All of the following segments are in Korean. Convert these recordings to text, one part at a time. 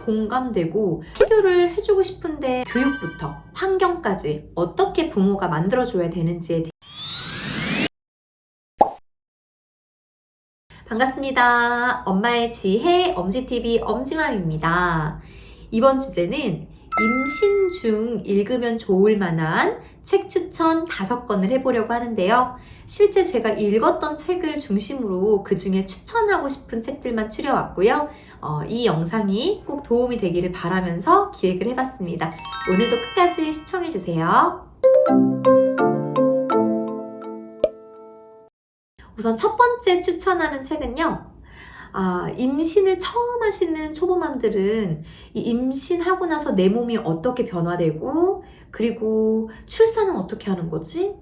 공감되고 해결을 해주고 싶은데 교육부터 환경까지 어떻게 부모가 만들어줘야 되는지에 대해 반갑습니다. 엄마의 지혜 엄지TV 엄지맘입니다. 이번 주제는 임신 중 읽으면 좋을 만한 책 추천 5권을 해보려고 하는데요. 실제 제가 읽었던 책을 중심으로 그 중에 추천하고 싶은 책들만 추려왔고요. 이 영상이 꼭 도움이 되기를 바라면서 기획을 해봤습니다. 오늘도 끝까지 시청해주세요. 우선 첫 번째 추천하는 책은요. 임신을 처음 하시는 초보맘들은 이 임신하고 나서 내 몸이 어떻게 변화되고, 그리고 출산은 어떻게 하는 거지?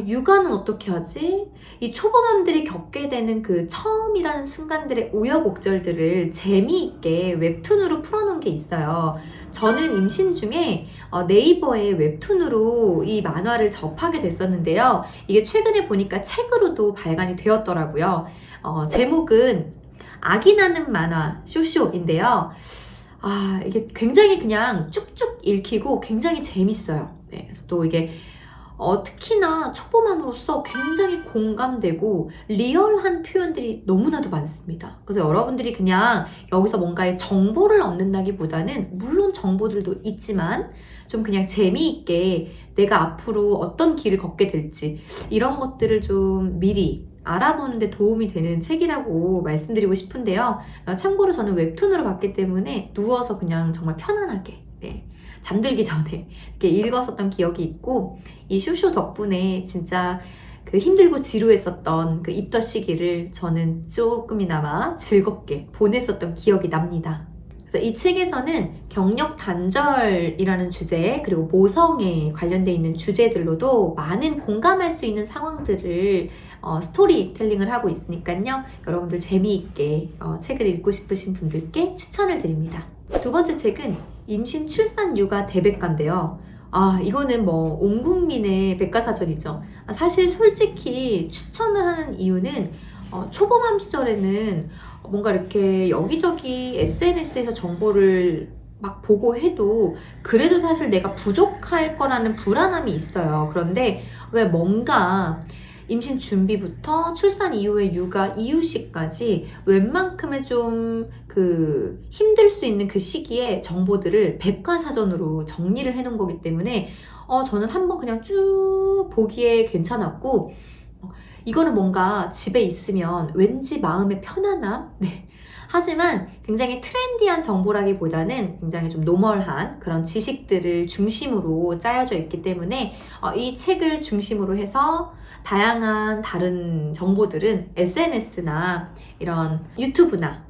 육아는 어떻게 하지? 이 초보맘들이 겪게 되는 그 처음이라는 순간들의 우여곡절들을 재미있게 웹툰으로 풀어놓은 게 있어요. 저는 임신 중에 네이버에 웹툰으로 이 만화를 접하게 됐었는데요. 이게 최근에 보니까 책으로도 발간이 되었더라고요. 제목은 아기 낳는 만화 쇼쇼인데요. 이게 굉장히 그냥 쭉쭉 읽히고 굉장히 재밌어요. 네, 그래서 또 이게 특히나 초보맘으로서 굉장히 공감되고 리얼한 표현들이 너무나도 많습니다. 그래서 여러분들이 그냥 여기서 뭔가의 정보를 얻는다기보다는 물론 정보들도 있지만 좀 그냥 재미있게 내가 앞으로 어떤 길을 걷게 될지 이런 것들을 좀 미리 알아보는데 도움이 되는 책이라고 말씀드리고 싶은데요. 참고로 저는 웹툰으로 봤기 때문에 누워서 그냥 정말 편안하게 잠들기 전에 이렇게 읽었었던 기억이 있고, 이 쇼쇼 덕분에 진짜 그 힘들고 지루했었던 그 입덧 시기를 저는 조금이나마 즐겁게 보냈었던 기억이 납니다. 그래서 이 책에서는 경력 단절이라는 주제, 그리고 모성에 관련돼 있는 주제들로도 많은 공감할 수 있는 상황들을 스토리텔링을 하고 있으니까요. 여러분들 재미있게 책을 읽고 싶으신 분들께 추천을 드립니다. 두 번째 책은 임신, 출산, 육아 대백과인데요. 이거는 뭐 온 국민의 백과사전이죠. 사실 솔직히 추천을 하는 이유는 초보맘 시절에는 뭔가 이렇게 여기저기 SNS에서 정보를 막 보고 해도 그래도 사실 내가 부족할 거라는 불안함이 있어요. 그런데 뭔가 임신 준비부터 출산 이후의 육아 이유시까지 웬만큼의 좀 그 힘들 수 있는 그 시기에 정보들을 백과사전으로 정리를 해놓은 거기 때문에 저는 한번 그냥 쭉 보기에 괜찮았고, 이거는 뭔가 집에 있으면 왠지 마음의 편안함? 하지만 굉장히 트렌디한 정보라기보다는 굉장히 좀 노멀한 그런 지식들을 중심으로 짜여져 있기 때문에 이 책을 중심으로 해서 다양한 다른 정보들은 SNS나 이런 유튜브나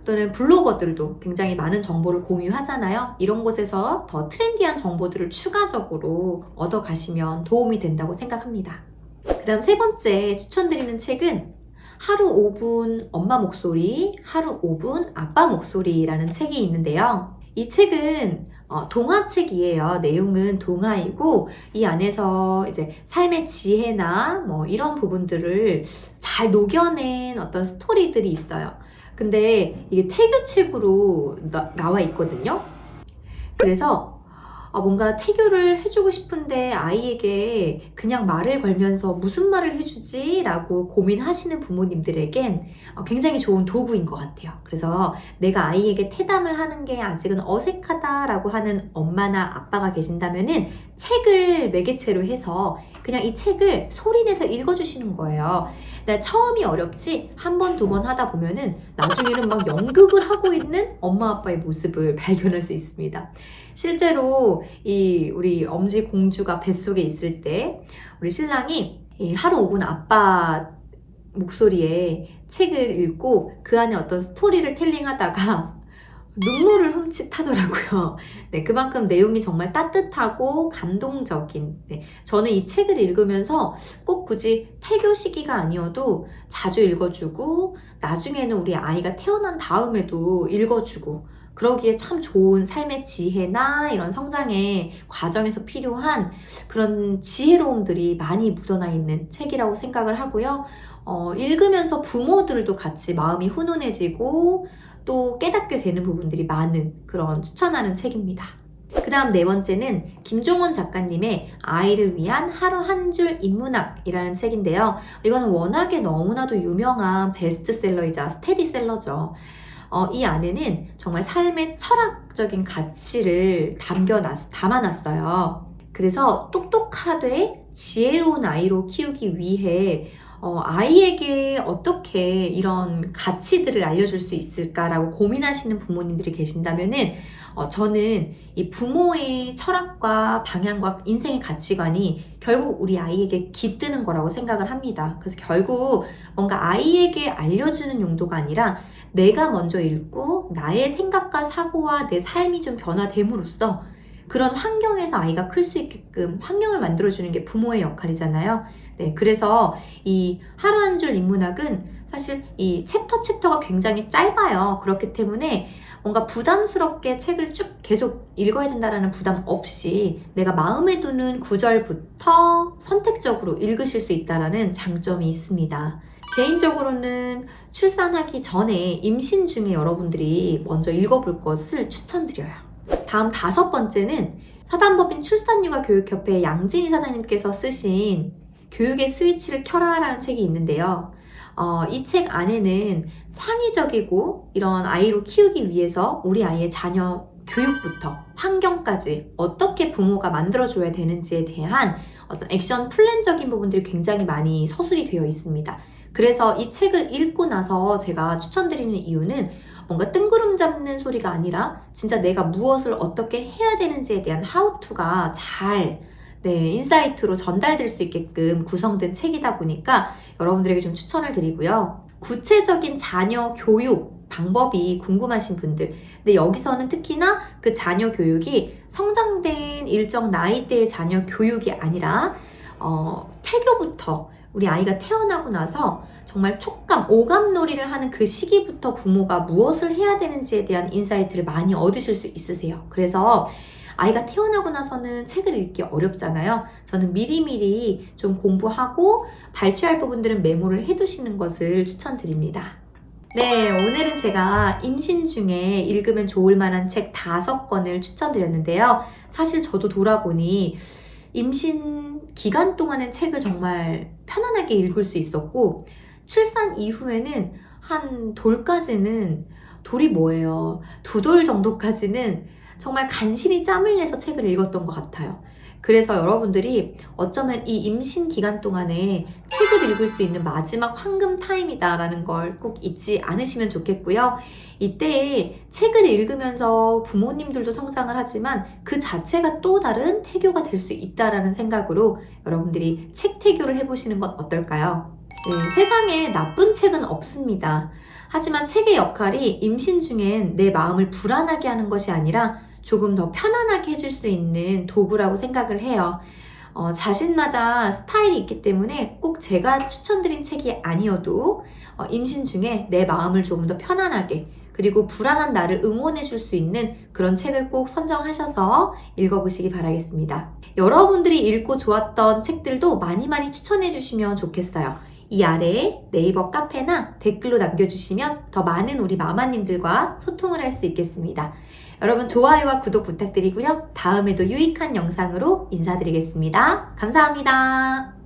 또는 블로거들도 굉장히 많은 정보를 공유하잖아요. 이런 곳에서 더 트렌디한 정보들을 추가적으로 얻어가시면 도움이 된다고 생각합니다. 그 다음 세 번째 추천드리는 책은 하루 5분 엄마 목소리, 하루 5분 아빠 목소리라는 책이 있는데요. 이 책은 동화책이에요. 내용은 동화이고 이 안에서 이제 삶의 지혜나 뭐 이런 부분들을 잘 녹여낸 어떤 스토리들이 있어요. 근데 이게 태교책으로 나와 있거든요. 그래서 뭔가 태교를 해주고 싶은데 아이에게 그냥 말을 걸면서 무슨 말을 해주지? 라고 고민하시는 부모님들에겐 굉장히 좋은 도구인 것 같아요. 그래서 내가 아이에게 태담을 하는 게 아직은 어색하다라고 하는 엄마나 아빠가 계신다면은 책을 매개체로 해서 그냥 이 책을 소리내서 읽어주시는 거예요. 처음이 어렵지 한 번, 두 번 하다 보면은 나중에는 막 연극을 하고 있는 엄마 아빠의 모습을 발견할 수 있습니다. 실제로 우리 엄지 공주가 뱃속에 있을 때 우리 신랑이 하루 5분 아빠 목소리에 책을 읽고 그 안에 어떤 스토리를 텔링하다가 눈물을 훔칫하더라고요. 그만큼 내용이 정말 따뜻하고 감동적인. 저는 이 책을 읽으면서 꼭 굳이 태교 시기가 아니어도 자주 읽어주고 나중에는 우리 아이가 태어난 다음에도 읽어주고 그러기에 참 좋은 삶의 지혜나 이런 성장의 과정에서 필요한 그런 지혜로움들이 많이 묻어나 있는 책이라고 생각을 하고요. 읽으면서 부모들도 같이 마음이 훈훈해지고 또 깨닫게 되는 부분들이 많은 그런 추천하는 책입니다. 그 다음 네 번째는 김종원 작가님의 아이를 위한 하루 한 줄 인문학이라는 책인데요. 이거는 워낙에 너무나도 유명한 베스트셀러이자 스테디셀러죠. 이 안에는 정말 삶의 철학적인 가치를 담아놨어요. 그래서 똑똑하되 지혜로운 아이로 키우기 위해 아이에게 어떻게 이런 가치들을 알려줄 수 있을까라고 고민하시는 부모님들이 계신다면은 저는 이 부모의 철학과 방향과 인생의 가치관이 결국 우리 아이에게 깃드는 거라고 생각을 합니다. 그래서 결국 뭔가 아이에게 알려주는 용도가 아니라 내가 먼저 읽고 나의 생각과 사고와 내 삶이 좀 변화됨으로써 그런 환경에서 아이가 클 수 있게끔 환경을 만들어주는 게 부모의 역할이잖아요. 네, 그래서 이 하루 한 줄 인문학은 사실 이 챕터가 굉장히 짧아요. 그렇기 때문에 뭔가 부담스럽게 책을 쭉 계속 읽어야 된다는 부담 없이 내가 마음에 두는 구절부터 선택적으로 읽으실 수 있다는 장점이 있습니다. 개인적으로는 출산하기 전에 임신 중에 여러분들이 먼저 읽어볼 것을 추천드려요. 다음 다섯 번째는 사단법인 출산육아교육협회 양진희 사장님께서 쓰신 교육의 스위치를 켜라 라는 책이 있는데요. 이 책 안에는 창의적이고 이런 아이로 키우기 위해서 우리 아이의 자녀 교육부터 환경까지 어떻게 부모가 만들어줘야 되는지에 대한 어떤 액션 플랜적인 부분들이 굉장히 많이 서술이 되어 있습니다. 그래서 이 책을 읽고 나서 제가 추천드리는 이유는 뭔가 뜬구름 잡는 소리가 아니라 진짜 내가 무엇을 어떻게 해야 되는지에 대한 하우투가 잘 인사이트로 전달될 수 있게끔 구성된 책이다 보니까 여러분들에게 좀 추천을 드리고요. 구체적인 자녀 교육 방법이 궁금하신 분들, 근데 여기서는 특히나 그 자녀 교육이 성장된 일정 나이대의 자녀 교육이 아니라 태교부터 우리 아이가 태어나고 나서 정말 오감놀이를 하는 그 시기부터 부모가 무엇을 해야 되는지에 대한 인사이트를 많이 얻으실 수 있으세요. 그래서 아이가 태어나고 나서는 책을 읽기 어렵잖아요. 저는 미리미리 좀 공부하고 발췌할 부분들은 메모를 해두시는 것을 추천드립니다. 네, 오늘은 제가 임신 중에 읽으면 좋을 만한 책 5권을 추천드렸는데요. 사실 저도 돌아보니 임신 기간 동안은 책을 정말 편안하게 읽을 수 있었고 출산 이후에는 한 돌까지는 돌이 뭐예요? 2돌 정도까지는 정말 간신히 짬을 내서 책을 읽었던 것 같아요. 그래서 여러분들이 어쩌면 이 임신 기간 동안에 책을 읽을 수 있는 마지막 황금 타임이다라는 걸 꼭 잊지 않으시면 좋겠고요. 이때에 책을 읽으면서 부모님들도 성장을 하지만 그 자체가 또 다른 태교가 될 수 있다라는 생각으로 여러분들이 책 태교를 해보시는 건 어떨까요? 네, 세상에 나쁜 책은 없습니다. 하지만 책의 역할이 임신 중엔 내 마음을 불안하게 하는 것이 아니라 조금 더 편안하게 해줄 수 있는 도구라고 생각을 해요. 자신마다 스타일이 있기 때문에 꼭 제가 추천드린 책이 아니어도 임신 중에 내 마음을 조금 더 편안하게 그리고 불안한 나를 응원해 줄 수 있는 그런 책을 꼭 선정하셔서 읽어보시기 바라겠습니다. 여러분들이 읽고 좋았던 책들도 많이 추천해 주시면 좋겠어요. 이 아래에 네이버 카페나 댓글로 남겨주시면 더 많은 우리 마마님들과 소통을 할 수 있겠습니다. 여러분 좋아요와 구독 부탁드리고요. 다음에도 유익한 영상으로 인사드리겠습니다. 감사합니다.